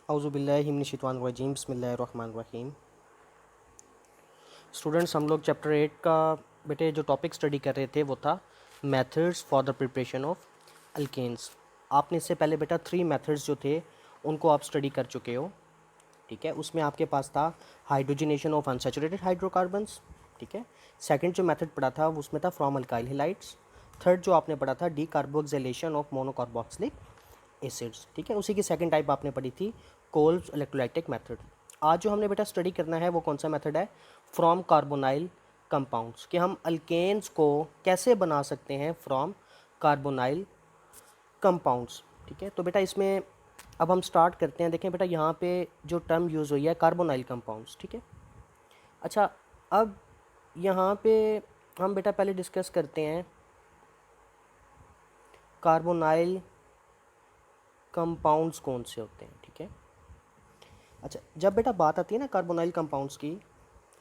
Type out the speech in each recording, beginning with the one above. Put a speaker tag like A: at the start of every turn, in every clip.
A: औज़ुबिल्लाहि मिनश्शैतानिर्रजीम बिस्मिल्लाहिर्रहमानिर्रहीम। स्टूडेंट्स, हम लोग चैप्टर 8 का बेटे जो टॉपिक स्टडी कर रहे थे वो था methods for the preparation of alkenes. आपने इससे पहले बेटा 3 मेथड्स जो थे उनको आप स्टडी कर चुके हो। ठीक है, उसमें आपके पास था हाइड्रोजनेशन ऑफ अनसैचुरेटेड हाइड्रोकार्बन्स। ठीक है, सेकंड जो मेथड पढ़ा था उसमें था फ्रॉम अल्काइल हैलाइड्स। थर्ड जो आपने पढ़ा था डीकार्बोक्सिलेशन ऑफ मोनोकार्बोक्सिलिक एसिड्स। ठीक है, उसी की सेकंड टाइप आपने पढ़ी थी कोल्ब्स इलेक्ट्रोलाइटिक मेथड। आज जो हमने बेटा स्टडी करना है वो कौन सा मेथड है, फ्रॉम कार्बोनाइल कंपाउंड्स, कि हम अल्केन्स को कैसे बना सकते हैं फ्रॉम कार्बोनाइल कंपाउंड्स। ठीक है, तो बेटा इसमें अब हम स्टार्ट करते हैं। देखें बेटा, यहाँ पे जो टर्म यूज़ हुई है कार्बोनाइल कंपाउंड्स। ठीक है, अच्छा, अब यहाँ पे हम बेटा पहले डिस्कस करते हैं कार्बोनाइल कंपाउंड्स कौन से होते हैं। ठीक है, अच्छा, जब बेटा बात आती है ना कार्बोनाइल कंपाउंड्स की,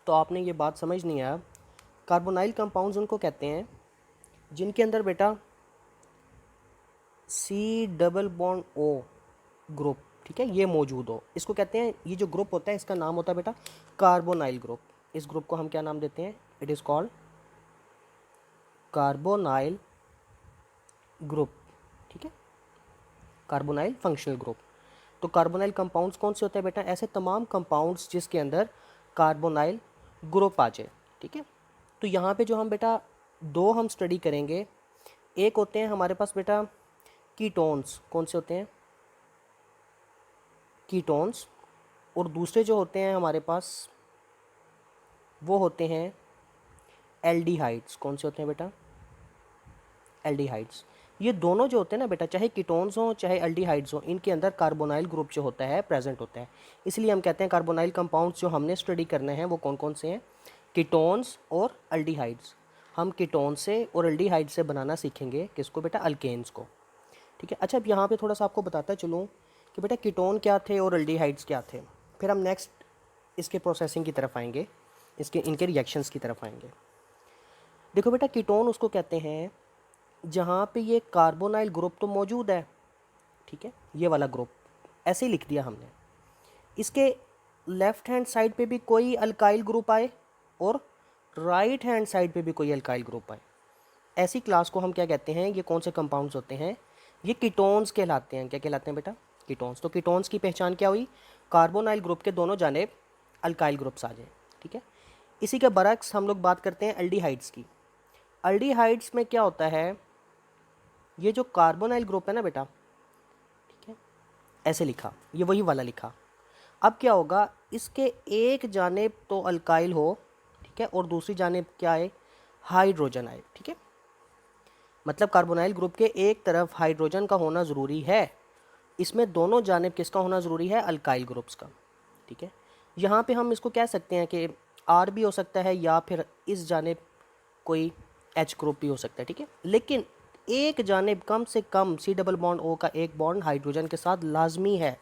A: तो आपने ये बात समझ नहीं आया। कार्बोनाइल कंपाउंड्स उनको कहते हैं जिनके अंदर बेटा C double bond O group, ठीक है, ये मौजूद हो। इसको कहते हैं, ये जो ग्रुप होता है इसका नाम होता है बेटा कार्बोनाइल ग्रुप। इस ग्रुप को हम क्या नाम देते हैं, it is called carbonyl group. ठीक है, कार्बोनाइल फंक्शनल ग्रुप। तो कार्बोनाइल कंपाउंड्स कौन से होते हैं बेटा, ऐसे तमाम कंपाउंड्स जिसके अंदर कार्बोनाइल ग्रुप आ जाए। ठीक है, तो यहाँ पे जो हम बेटा दो हम स्टडी करेंगे, एक होते हैं हमारे पास बेटा कीटोन्स। कौन से होते हैं, कीटोन्स। और दूसरे जो होते हैं हमारे पास वो होते हैं एल्डिहाइड्स। कौन से होते हैं बेटा, एल्डिहाइड्स। ये दोनों जो होते हैं ना बेटा, चाहे कीटोन्स हों चाहे एल्डिहाइड्स हों, इनके अंदर कार्बोनाइल ग्रुप जो होता है प्रेजेंट होता है। इसलिए हम कहते हैं कार्बोनाइल कंपाउंड्स जो हमने स्टडी करने हैं वो कौन कौन से हैं, कीटोन्स और एल्डिहाइड्स। हम कीटोन से और एल्डिहाइड से बनाना सीखेंगे किसको बेटा, अल्केन्स को। ठीक है, अच्छा, अब यहाँ पे थोड़ा सा आपको बताता चलूँ कि बेटा कीटोन क्या थे और एल्डिहाइड्स क्या थे, फिर हम नेक्स्ट इसके प्रोसेसिंग की तरफ आएंगे, इसके इनके रिएक्शंस की तरफ आएंगे। देखो बेटा, कीटोन उसको कहते हैं जहाँ पे ये कार्बोनाइल ग्रुप तो मौजूद है। ठीक है, ये वाला ग्रुप ऐसे ही लिख दिया हमने, इसके लेफ़्ट हैंड साइड पे भी कोई अल्काइल ग्रुप आए और राइट हैंड साइड पे भी कोई अल्काइल ग्रुप आए। ऐसी क्लास को हम क्या कहते हैं, ये कौन से कंपाउंड्स होते हैं, ये कीटोन्स कहलाते हैं। क्या कहलाते हैं बेटा, कीटोन्स। तो कीटोन्स की पहचान क्या हुई, कार्बोनाइल ग्रुप के दोनों जानेब अल्काइल ग्रुप्स आ जाए। ठीक है, इसी के बरक्स हम लोग बात करते हैं एल्डिहाइड्स की। एल्डिहाइड्स में क्या होता है, ये जो कार्बोनाइल ग्रुप है ना बेटा, ठीक है, ऐसे लिखा, ये वही वाला लिखा। अब क्या होगा, इसके एक जानेब तो अल्काइल हो, ठीक है, और दूसरी जानेब क्या है, हाइड्रोजन आए। ठीक है, मतलब कार्बोनाइल ग्रुप के एक तरफ हाइड्रोजन का होना ज़रूरी है, इसमें दोनों जानेब किसका होना ज़रूरी है, अल्काइल ग्रुप्स का। ठीक है, यहाँ पे हम इसको कह सकते हैं कि आर भी हो सकता है या फिर इस जानेब कोई एच ग्रुप भी हो सकता है। ठीक है, लेकिन एक जानेब कम से कम सी डबल बॉन्ड ओ का एक बॉन्ड हाइड्रोजन के साथ लाजमी है,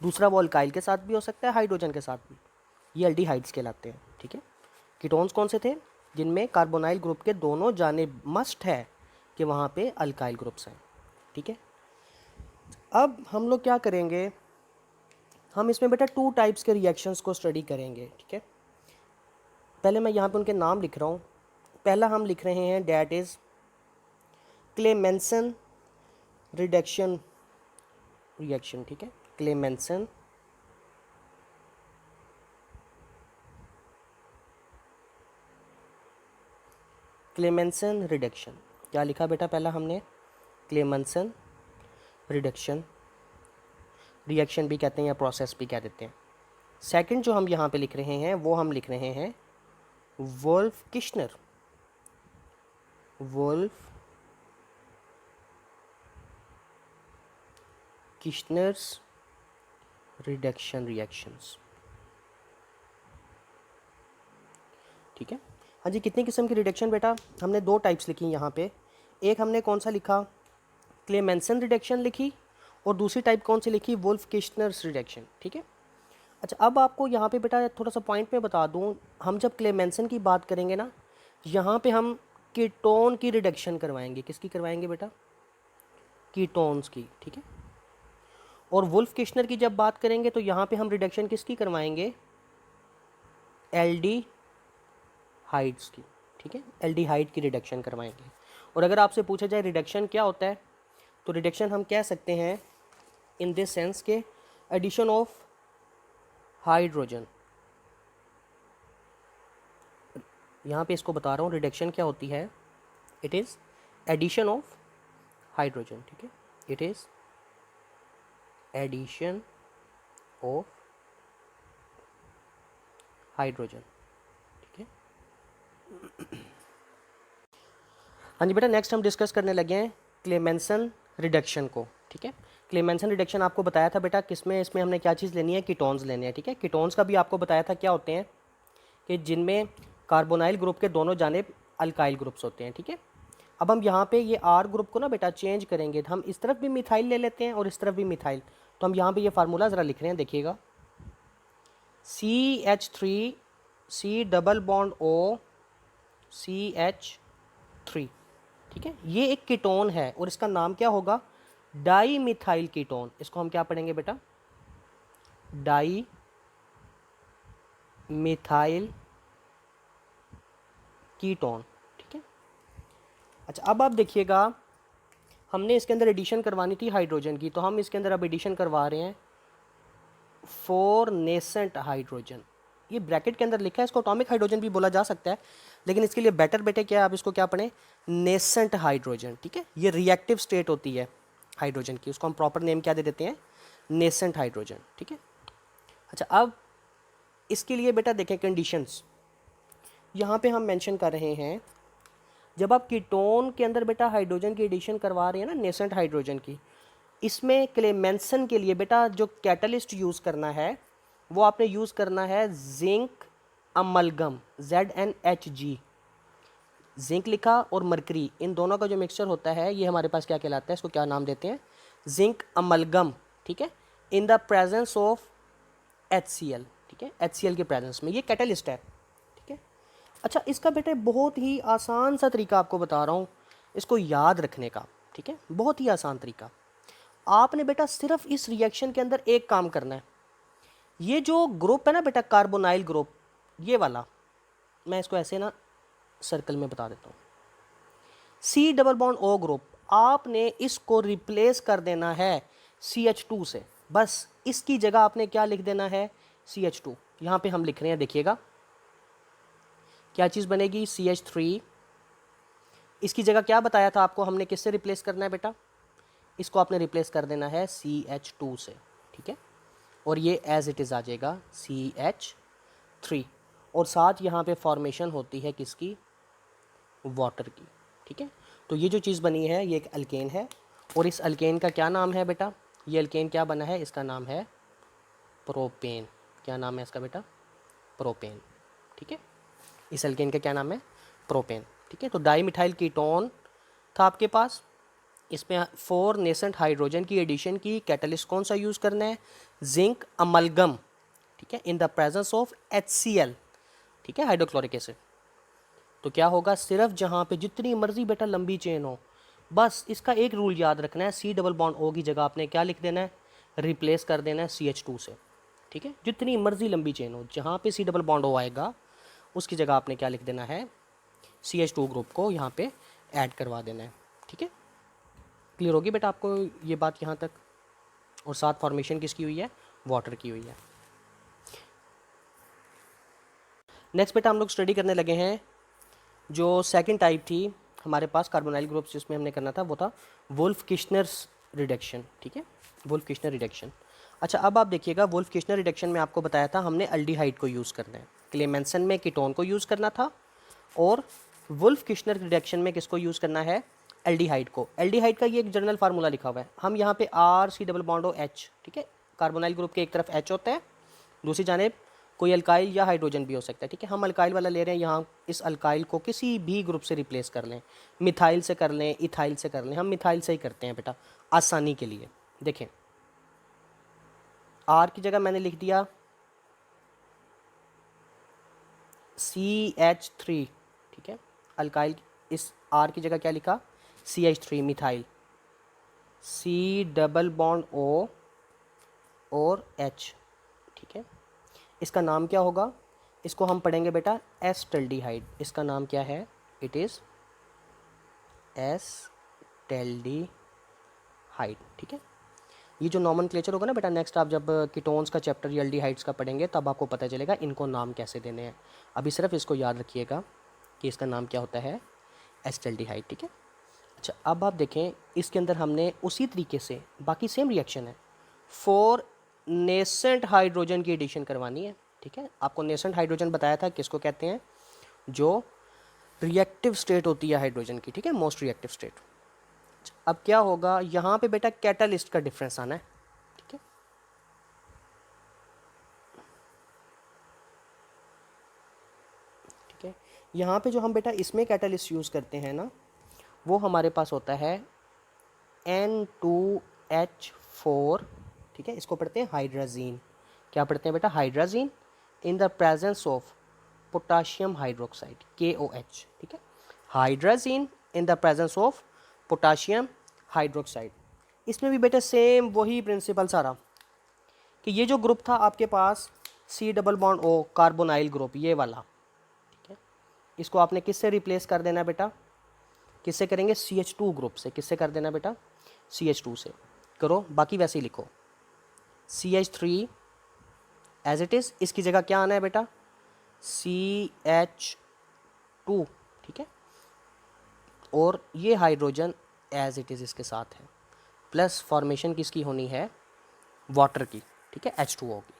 A: दूसरा वो अल्काइल के साथ भी हो सकता है, हाइड्रोजन के साथ भी। ये एल्डिहाइड्स कहलाते हैं। ठीक है, कीटोन्स कौन से थे, जिनमें कार्बोनाइल ग्रुप के दोनों जानेब मस्ट है कि वहाँ पे अल्काइल ग्रुप्स हैं। ठीक है, अब हम लोग क्या करेंगे, हम इसमें बेटा 2 टाइप्स के रिएक्शंस को स्टडी करेंगे। ठीक है, पहले मैं यहाँ पे उनके नाम लिख रहा हूँ। पहला हम लिख रहे हैं that is Clemmensen reduction reaction. ठीक है, क्लेमेंसन क्लेमेंसन रिडक्शन। क्या लिखा बेटा पहला हमने, क्लेमेंसन रिडक्शन रिएक्शन भी कहते हैं या प्रोसेस भी कह देते हैं। सेकंड जो हम यहाँ पे लिख रहे हैं वो हम लिख रहे हैं वोल्फ किश्नर्स रिडक्शन रिएक्शंस। ठीक है, हाँ जी, कितनी किस्म की रिडक्शन बेटा, हमने 2 टाइप्स लिखी यहाँ पे। एक हमने कौन सा लिखा, क्लेमेंसन रिडक्शन लिखी, और दूसरी टाइप कौन सी लिखी, वुल्फ किश्नर्स रिडक्शन। ठीक है, अच्छा, अब आपको यहाँ पे बेटा थोड़ा सा पॉइंट में बता दूँ, हम जब क्लेमेंसन की बात करेंगे ना, यहाँ पे हम कीटोन की रिडक्शन करवाएंगे। किसकी करवाएंगे बेटा, कीटोन्स की। ठीक है, और वुल्फ किश्नर की जब बात करेंगे तो यहाँ पे हम रिडक्शन किसकी करवाएंगे, एल्डिहाइड्स की, ठीक है, एल्डिहाइड की रिडक्शन करवाएंगे। और अगर आपसे पूछा जाए रिडक्शन क्या होता है, तो रिडक्शन हम कह सकते हैं इन दिस सेंस के एडिशन ऑफ हाइड्रोजन, यहाँ पे इसको बता रहा हूँ रिडक्शन क्या होती है, it is addition of hydrogen, ठीक है, it is addition of hydrogen, ठीक है। हाँ जी बेटा, नेक्स्ट हम डिस्कस करने लगे हैं क्लेमेंसन रिडक्शन को, ठीक है। क्लेमेंसन रिडक्शन आपको बताया था बेटा किसमें, इसमें हमने क्या चीज़ लेनी है, कीटोन्स लेने हैं, ठीक है। कीटोन्स का भी आपको बताया था क्या होते हैं, कि जिनमें कार्बोनाइल ग्रुप के दोनों जानिब अल्काइल ग्रुप्स होते हैं, ठीक है। अब हम यहाँ पे ये आर ग्रुप को ना बेटा चेंज करेंगे, तो हम इस तरफ भी मिथाइल ले लेते हैं और इस तरफ भी मिथाइल। तो हम यहाँ पे ये फार्मूला ज़रा लिख रहे हैं, देखिएगा, CH3 C double bond O CH3, ठीक है। ये एक कीटोन है और इसका नाम क्या होगा, डाई मिथाइल कीटोन। इसको हम क्या पढ़ेंगे बेटा, डाई मिथाइल कीटोन, ठीक है। अच्छा, अब आप देखिएगा, हमने इसके अंदर एडिशन करवानी थी हाइड्रोजन की, तो हम इसके अंदर अब एडिशन करवा रहे हैं 4 नेसेंट हाइड्रोजन। ये ब्रैकेट के अंदर लिखा है, इसको एटॉमिक हाइड्रोजन भी बोला जा सकता है, लेकिन इसके लिए बेटर बेटे क्या है, आप इसको क्या पढ़ें, नेसेंट हाइड्रोजन, ठीक है। ये रिएक्टिव स्टेट होती है हाइड्रोजन की, उसको हम प्रॉपर नेम क्या दे देते हैं, नेसेंट हाइड्रोजन, ठीक है। अच्छा, अब इसके लिए बेटा देखें कंडीशंस, यहाँ पे हम मेंशन कर रहे हैं, जब आप कीटोन के अंदर बेटा हाइड्रोजन की एडिशन करवा रहे हैं ना, नेसेंट हाइड्रोजन की, इसमें क्लेमेंसन के लिए बेटा जो कैटलिस्ट यूज़ करना है वो आपने यूज़ करना है जिंक अमलगम, ZnHg, जिंक लिखा और मरकरी, इन दोनों का जो मिक्सचर होता है ये हमारे पास क्या कहलाता है, इसको क्या नाम देते हैं, जिंक अमलगम, ठीक है, in the presence of HCl, ठीक है, HCl के प्रेजेंस में, ये कैटलिस्ट है, ठीक है। अच्छा, इसका बेटे बहुत ही आसान सा तरीका आपको बता रहा हूँ इसको याद रखने का, ठीक है, बहुत ही आसान तरीका। आपने बेटा सिर्फ इस रिएक्शन के अंदर एक काम करना है, ये जो ग्रुप है ना बेटा कार्बोनाइल ग्रुप, ये वाला, मैं इसको ऐसे ना सर्कल में बता देता हूँ, C double bond O group, आपने इसको रिप्लेस कर देना है CH2 से, बस इसकी जगह आपने क्या लिख देना है, CH2। यहाँ पे हम लिख रहे हैं, देखिएगा क्या चीज़ बनेगी, CH3, इसकी जगह क्या बताया था आपको हमने किससे रिप्लेस करना है बेटा, इसको आपने रिप्लेस कर देना है CH2 से, ठीक है, और ये एज इट इज़ आ जाएगा CH3, और साथ यहाँ पे फॉर्मेशन होती है किसकी, वाटर की, ठीक है। तो ये जो चीज़ बनी है ये एक अल्केन है, और इस अल्केन का क्या नाम है बेटा, ये अल्केन क्या बना है, इसका नाम है प्रोपेन। क्या नाम है इसका बेटा, प्रोपेन, ठीक है। इस अल्केन का क्या नाम है, प्रोपेन, ठीक है। तो डाई मिथाइल कीटोन था आपके पास, इसमें 4 नेसेंट हाइड्रोजन की एडिशन की, कैटलिस्ट कौन सा यूज़ करना है, जिंक अमलगम, ठीक है, in the presence of HCl, ठीक है, हाइड्रोक्लोरिक एसिड। तो क्या होगा, सिर्फ जहाँ पे जितनी मर्जी बेटा लंबी चेन हो, बस इसका एक रूल याद रखना है, C डबल बॉन्ड O की जगह आपने क्या लिख देना है, रिप्लेस कर देना है CH2 से, ठीक है। जितनी मर्जी लंबी चेन हो, जहाँ पे C डबल बॉन्ड O आएगा उसकी जगह आपने क्या लिख देना है, CH2 ग्रुप को यहाँ पे ऐड करवा देना है, ठीक है। क्लियर होगी बेटा आपको ये बात यहाँ तक, और साथ फॉर्मेशन किसकी हुई है, वाटर की हुई है। नेक्स्ट बेटा हम लोग स्टडी करने लगे हैं जो सेकंड टाइप थी हमारे पास कार्बोनाइल ग्रुप्स, जिसमें हमने करना था वो था वुल्फ किश्नर्स रिडक्शन, ठीक है, वुल्फ किश्नर रिडक्शन। अच्छा, अब आप देखिएगा, वुल्फ किश्नर रिडक्शन में आपको बताया था हमने अल्डिहाइड को यूज़ करना है, क्लेमेंसन में कीटोन को यूज़ करना था, और वुल्फ किश्नर रिडक्शन में किसको यूज़ करना है, एल्डिहाइड को। एल्डिहाइड का ये एक जनरल फार्मूला लिखा हुआ है, हम यहाँ पे R C double bond O H, ठीक है, कार्बोनाइल ग्रुप के एक तरफ H होता है, दूसरी जानिब कोई अल्काइल या हाइड्रोजन भी हो सकता है, ठीक है। हम अल्काइल वाला ले रहे हैं, यहाँ इस अल्काइल को किसी भी ग्रुप से रिप्लेस कर लें, मिथाइल से कर लें, इथाइल से कर लें, हम मिथाइल से ही करते हैं बेटा आसानी के लिए। देखें, R की जगह मैंने लिख दिया CH3, ठीक है, अल्काइल, इस R की जगह क्या लिखा, CH3 methyl, C double bond O और H, ठीक है। इसका नाम क्या होगा, इसको हम पढ़ेंगे बेटा एस्टल्डिहाइड। इसका नाम क्या है, इट इज़ एस्टल्डिहाइड, ठीक है। ये जो नॉमेनक्लेचर होगा ना बेटा, नेक्स्ट आप जब कीटोन्स का चैप्टर या एल्डिहाइड्स का पढ़ेंगे तब आपको पता चलेगा इनको नाम कैसे देने हैं। अभी सिर्फ इसको याद रखिएगा कि इसका नाम क्या होता है, एस्टल्डिहाइड, ठीक है। अच्छा, अब आप देखें इसके अंदर हमने उसी तरीके से बाकी सेम रिएक्शन है, 4 नेसेंट हाइड्रोजन की एडिशन करवानी है, ठीक है। आपको नेसेंट हाइड्रोजन बताया था किसको कहते हैं, जो रिएक्टिव स्टेट होती है हाइड्रोजन की, ठीक है, मोस्ट रिएक्टिव स्टेट। अब क्या होगा यहाँ पे बेटा, कैटालिस्ट का डिफरेंस आना है, ठीक है। ठीक है, यहाँ पे जो हम बेटा इसमें कैटालिस्ट यूज़ करते हैं ना, वो हमारे पास होता है N2H4, ठीक है। इसको पढ़ते हैं हाइड्राजीन। क्या पढ़ते हैं बेटा, hydrazine in the presence of potassium hydroxide, KOH, ठीक है। Hydrazine in the presence of potassium hydroxide. इसमें भी बेटा सेम वही प्रिंसिपल सारा, कि ये जो ग्रुप था आपके पास C+O कार्बोनाइल ग्रुप, ये वाला, ठीक है, इसको आपने किससे रिप्लेस कर देना बेटा, किससे करेंगे, CH2 ग्रुप से। किससे कर देना बेटा, CH2 से करो, बाकी वैसे ही लिखो, CH3 एज इट इज़, इसकी जगह क्या आना है बेटा, CH2, ठीक है। और ये हाइड्रोजन एज इट इज़ इसके साथ है, प्लस फॉर्मेशन किसकी होनी है, वाटर की, ठीक है, H2O की।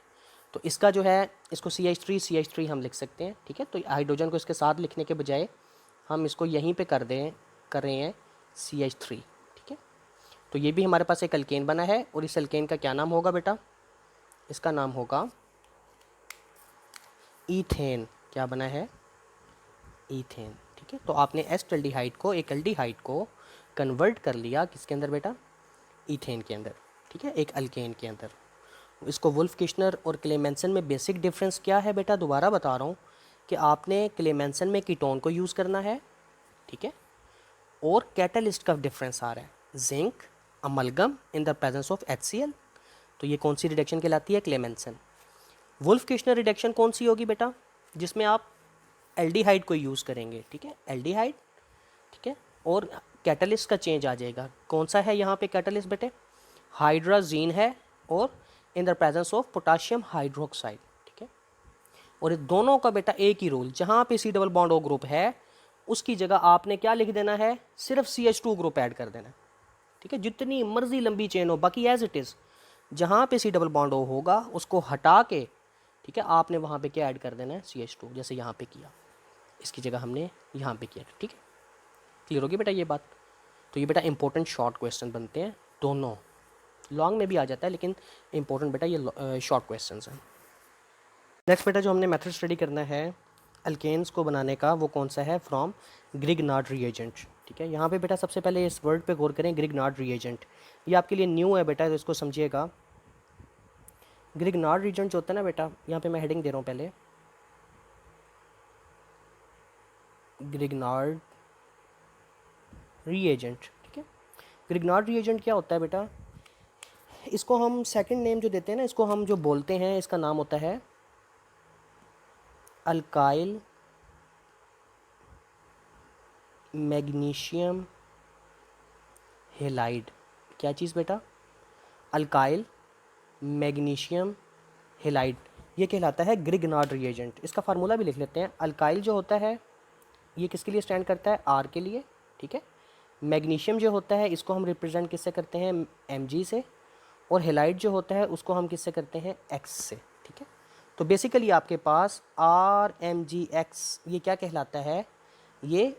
A: तो इसका जो है, इसको CH3 हम लिख सकते हैं, ठीक है। तो हाइड्रोजन को इसके साथ लिखने के बजाय हम इसको यहीं पे कर रहे हैं CH3, ठीक है। तो ये भी हमारे पास एक अल्केन बना है, और इस अल्केन का क्या नाम होगा बेटा, इसका नाम होगा ईथेन। क्या बना है, ईथेन, ठीक है। तो आपने एस्टल्डिहाइड को, एक एल्डिहाइड को कन्वर्ट कर लिया किसके अंदर बेटा, ईथेन के अंदर, ठीक है, एक अल्केन के अंदर। इसको वुल्फ किश्नर और क्लेमेंसन में बेसिक डिफरेंस क्या है बेटा, दोबारा बता रहा हूँ कि आपने क्लेमेंसन में कीटोन को यूज़ करना है, ठीक है, और कैटलिस्ट का डिफरेंस आ रहा है, zinc amalgam in the presence of HCl। तो ये कौन सी रिडक्शन कहलाती है, क्लेमेंसन। वुल्फ किश्नर रिडक्शन कौन सी होगी बेटा, जिसमें आप एल्डिहाइड को यूज़ करेंगे, ठीक है, एल्डिहाइड, ठीक है, और कैटलिस्ट का चेंज आ जाएगा। कौन सा है यहाँ पे कैटलिस्ट बेटे, हाइड्राजीन है, और in the presence of potassium hydroxide, ठीक है। और ये दोनों का बेटा एक ही रूल, जहाँ पे C+O ग्रुप है उसकी जगह आपने क्या लिख देना है, सिर्फ CH2 ग्रुप ऐड कर देना है, ठीक है। जितनी मर्जी लंबी चेन हो, बाकी एज इट इज़, जहाँ पे C+O होगा उसको हटा के, ठीक है, आपने वहाँ पे क्या ऐड कर देना है, CH2, जैसे यहाँ पे किया, इसकी जगह हमने यहाँ पे किया, ठीक है। क्लियर होगी बेटा ये बात। तो ये बेटा इंपॉर्टेंट शॉर्ट क्वेश्चन बनते हैं दोनों, लॉन्ग में भी आ जाता है लेकिन इंपॉर्टेंट बेटा ये शॉर्ट क्वेश्चन हैं। नेक्स्ट बेटा जो हमने मेथड स्टडी करना है अल्केन्स को बनाने का, वो कौन सा है, फ्रॉम ग्रिग्नार्ड रिएजेंट, ठीक है। यहाँ पे बेटा सबसे पहले इस वर्ड पे गौर करें, ग्रिग्नार्ड रिएजेंट। ये आपके लिए न्यू है बेटा, तो इसको समझिएगा। ग्रिग्नार्ड रिएजेंट जो होता है ना बेटा, यहाँ पे मैं हेडिंग दे रहा हूँ पहले, ग्रिग्नार्ड रिएजेंट, ठीक है। ग्रिग्नार्ड रिएजेंट क्या होता है बेटा, इसको हम सेकंड नेम जो देते हैं ना, इसको हम जो बोलते हैं, इसका नाम होता है अल्काइल मैग्नीशियम हेलाइड। क्या चीज़ बेटा, अल्काइल मैग्नीशियम हेलाइड, ये कहलाता है ग्रिग्नार्ड रिएजेंट। इसका फार्मूला भी लिख लेते हैं। अल्काइल जो होता है ये किसके लिए स्टैंड करता है, आर के लिए, ठीक है। मैग्नीशियम जो होता है इसको हम रिप्रेजेंट किससे करते हैं, Mg से, और हेलाइड जो होता है उसको हम किससे करते हैं, X से, ठीक है। तो बेसिकली आपके पास RMgX ये क्या कहलाता है, ये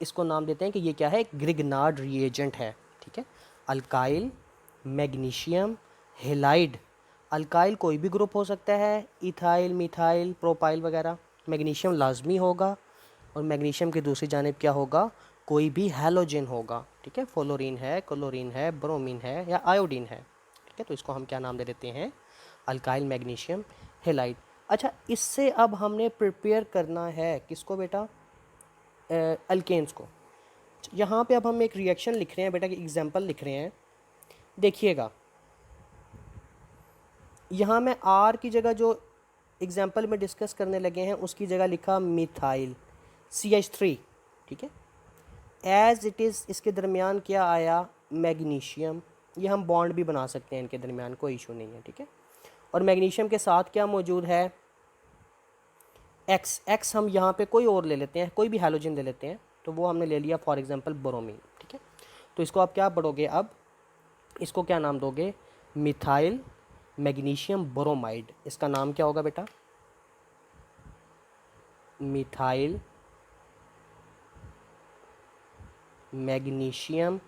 A: इसको नाम देते हैं कि ये क्या है, ग्रिग्नार्ड रिएजेंट है, ठीक है। अल्काइल मैग्नीशियम हेलाइड, अल्काइल कोई भी ग्रुप हो सकता है, इथाइल मिथाइल प्रोपाइल वगैरह, मैग्नीशियम लाजमी होगा, और मैग्नीशियम की दूसरी जानिब क्या होगा, कोई भी हैलोजन होगा, ठीक है। फ्लोरीन है, क्लोरीन है, ब्रोमीन है, या आयोडीन है, ठीक है। तो इसको हम क्या नाम दे देते हैं, अल्काइल मैग्नीशियम हेलाइड। अच्छा, इससे अब हमने प्रिपेयर करना है किसको बेटा, अल्केन्स को। यहाँ पे अब हम एक रिएक्शन लिख रहे हैं बेटा, कि एग्जांपल लिख रहे हैं, देखिएगा। यहाँ मैं आर की जगह जो एग्जाम्पल में डिस्कस करने लगे हैं उसकी जगह लिखा मिथाइल CH3, ठीक है। एज इट इज़ इसके दरमियान क्या आया, मैग्नीशियम। ये हम बॉन्ड भी बना सकते हैं इनके दरमियान, कोई इशू नहीं है, ठीक है। और मैग्नीशियम के साथ क्या मौजूद है, एक्स हम यहाँ पे कोई और ले लेते हैं, कोई भी हैलोजन ले लेते हैं, तो वो हमने ले लिया फॉर एग्जांपल ब्रोमीन, ठीक है। तो इसको आप क्या पढ़ोगे, अब इसको क्या नाम दोगे, मिथाइल मैग्नीशियम ब्रोमाइड। इसका नाम क्या होगा बेटा, मिथाइल मैग्नीशियम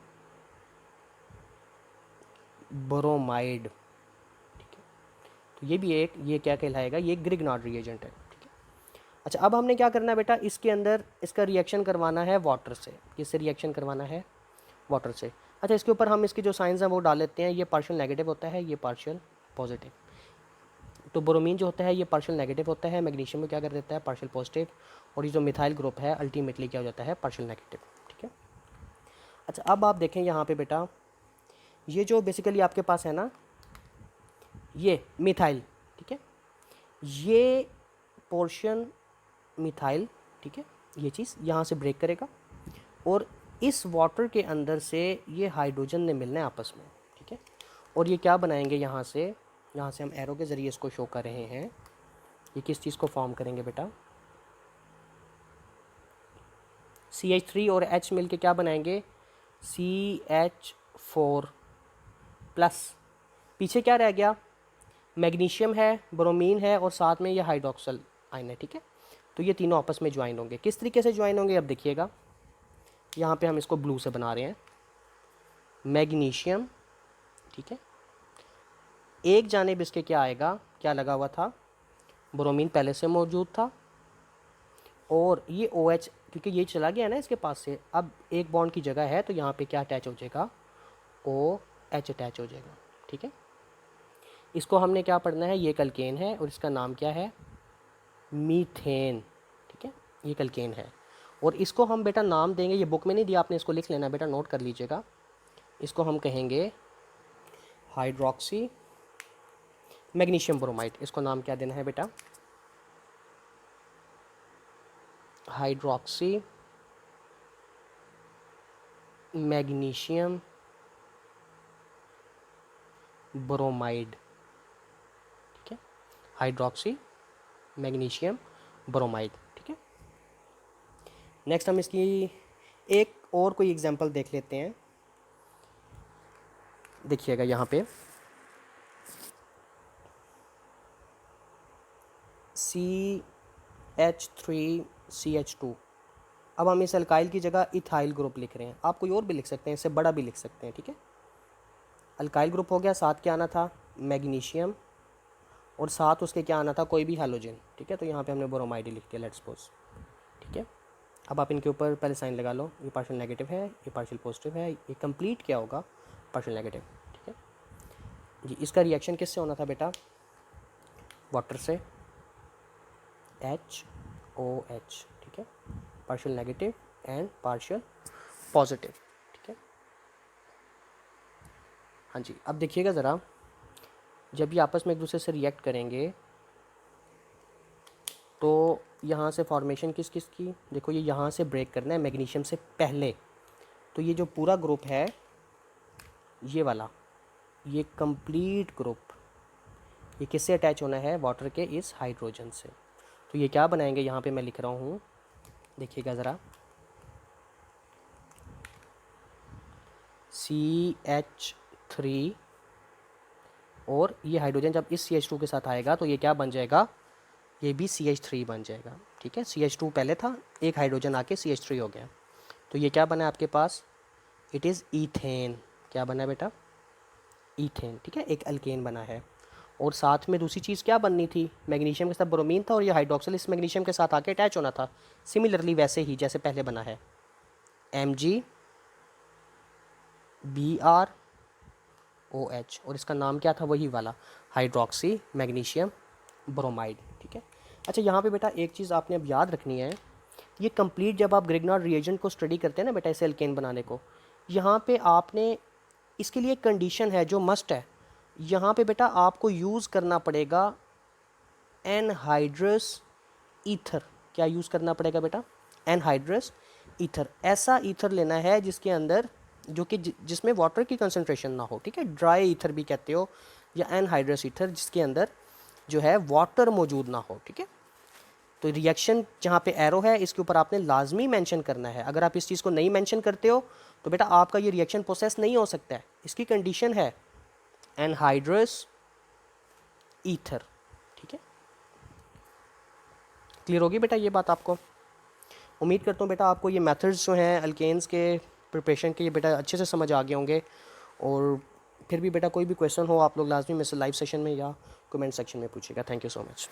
A: ब्रोमाइड, ठीक है। तो ये भी एक, ये क्या कहलाएगा, ये ग्रिग्नार्ड रिएजेंट है, ठीक है। अच्छा, अब हमने क्या करना है बेटा, इसके अंदर इसका रिएक्शन करवाना है वाटर से। किससे रिएक्शन करवाना है, वाटर से। अच्छा, इसके ऊपर हम इसके जो साइंस हैं वो डाल लेते हैं। ये पार्शियल नेगेटिव होता है, ये पार्शियल पॉजिटिव। तो ब्रोमीन जो होता है ये पार्शियल नेगेटिव होता है, मैग्नीशियम में क्या कर देता है, पार्शियल पॉजिटिव। और ये जो मिथाइल ग्रुप है अल्टीमेटली क्या हो जाता है, पार्शियल नेगेटिव, ठीक है। अच्छा, अब आप देखें यहाँ पे बेटा, ये जो बेसिकली आपके पास है ना, ये मिथाइल, ठीक है, ये पोर्शन मिथाइल, ठीक है, ये चीज़ यहाँ से ब्रेक करेगा और इस वाटर के अंदर से ये हाइड्रोजन ने मिलना है आपस में, ठीक है। और ये क्या बनाएंगे, यहाँ से हम एरो के ज़रिए इसको शो कर रहे हैं। ये किस चीज़ को फॉर्म करेंगे बेटा, CH3 और H मिल के क्या बनाएंगे, CH4 प्लस। पीछे क्या रह गया, मैग्नीशियम है, ब्रोमीन है और साथ में ये हाइड्रोक्सल आयन है, ठीक है। तो ये तीनों आपस में ज्वाइन होंगे। किस तरीके से ज्वाइन होंगे, अब देखिएगा, यहाँ पे हम इसको ब्लू से बना रहे हैं। मैग्नीशियम, ठीक है, एक जानिब इसके क्या आएगा, क्या लगा हुआ था, ब्रोमीन पहले से मौजूद था, और ये OH क्योंकि ये चला गया ना इसके पास से, अब एक बॉन्ड की जगह है, तो यहाँ पे क्या अटैच हो जाएगा, OH अटैच हो जाएगा, ठीक है। इसको हमने क्या पढ़ना है, ये कल्केन है और इसका नाम क्या है, मीथेन, ठीक है, ये कल्केन है। और इसको हम बेटा नाम देंगे, ये बुक में नहीं दिया, आपने इसको लिख लेना बेटा, नोट कर लीजिएगा। इसको हम कहेंगे हाइड्रोक्सी मैग्नीशियम ब्रोमाइड। इसको नाम क्या देना है बेटा, हाइड्रोक्सी मैग्नीशियम ब्रोमाइड, ठीक है, हाइड्रोक्सी मैग्नीशियम ब्रोमाइड, ठीक है। नेक्स्ट हम इसकी एक और कोई एग्जांपल देख लेते हैं। देखिएगा यहाँ पे CH3CH2। अब हम इस अल्काइल की जगह इथाइल ग्रुप लिख रहे हैं, आप कोई और भी लिख सकते हैं, इससे बड़ा भी लिख सकते हैं, ठीक है। अल्काइल ग्रुप हो गया, साथ क्या आना था, मैग्नीशियम, और साथ उसके क्या आना था, कोई भी हैलोजन, ठीक है। तो यहाँ पे हमने ब्रोमाइड लिख दिया, लेट्स सपोज, ठीक है। अब आप इनके ऊपर पहले साइन लगा लो, ये पार्शियल नेगेटिव है, ये पार्शियल पॉजिटिव है, ये कंप्लीट क्या होगा, पार्शियल नेगेटिव, ठीक है जी। इसका रिएक्शन किससे होना था बेटा, वाटर से, HOH, ठीक है, partial negative and partial positive, ठीक है। हाँ जी, अब देखिएगा ज़रा, जब ये आपस में एक दूसरे से रिएक्ट करेंगे तो यहाँ से फॉर्मेशन किस किस की, देखो ये यहाँ से ब्रेक करना है मैग्नीशियम से पहले। तो ये जो पूरा ग्रुप है ये वाला, ये कंप्लीट ग्रुप, ये किससे अटैच होना है, वाटर के इस हाइड्रोजन से। तो ये क्या बनाएंगे, यहाँ पे मैं लिख रहा हूँ, देखिएगा ज़रा, CH3 और ये हाइड्रोजन जब इस CH2 के साथ आएगा तो ये क्या बन जाएगा, ये भी CH3 बन जाएगा, ठीक है। CH2 पहले था, एक हाइड्रोजन आके CH3 हो गया, तो ये क्या बना है आपके पास, इट इज़ ईथेन। क्या बना है बेटा, ईथेन, ठीक है, एक अल्केन बना है। और साथ में दूसरी चीज़ क्या बननी थी, मैग्नीशियम के साथ ब्रोमीन था और ये हाइड्रोक्सिल इस मैग्नीशियम के साथ आके अटैच होना था, सिमिलरली वैसे ही जैसे पहले बना है, MgBrOH, और इसका नाम क्या था, वही वाला हाइड्रोक्सी मैग्नीशियम ब्रोमाइड, ठीक है। अच्छा, यहाँ पे बेटा एक चीज़ आपने अब याद रखनी है, ये कंप्लीट जब आप ग्रिग्नार्ड रिएजेंट को स्टडी करते हैं ना बेटा, इसे एल्केन बनाने को, यहाँ पे आपने इसके लिए एक कंडीशन है जो मस्ट है, यहाँ पे बेटा आपको यूज़ करना पड़ेगा एनहाइड्रस ईथर। क्या यूज़ करना पड़ेगा बेटा? Anhydrous ether. ऐसा ईथर लेना है जिसके अंदर जो कि जिसमें वाटर की कंसंट्रेशन ना हो, ठीक है, ड्राई ईथर भी कहते हो, या एनहाइड्रस ईथर जिसके अंदर जो है वाटर मौजूद ना हो, ठीक है। तो रिएक्शन जहाँ पे एरो है इसके ऊपर आपने लाजमी मेंशन करना है। अगर आप इस चीज़ को नहीं मेंशन करते हो तो बेटा आपका ये रिएक्शन प्रोसेस नहीं हो सकता है। इसकी कंडीशन है एनहाइड्रस ईथर, ठीक है। क्लियर होगी बेटा ये बात आपको? उम्मीद करता हूँ बेटा आपको ये मेथड्स जो हैं अल्केन्स के प्रिपरेशन के, ये बेटा अच्छे से समझ आ गए होंगे। और फिर भी बेटा कोई भी क्वेश्चन हो आप लोग लाजमी में से लाइव सेशन में या कमेंट सेक्शन में पूछेगा। Thank you so much.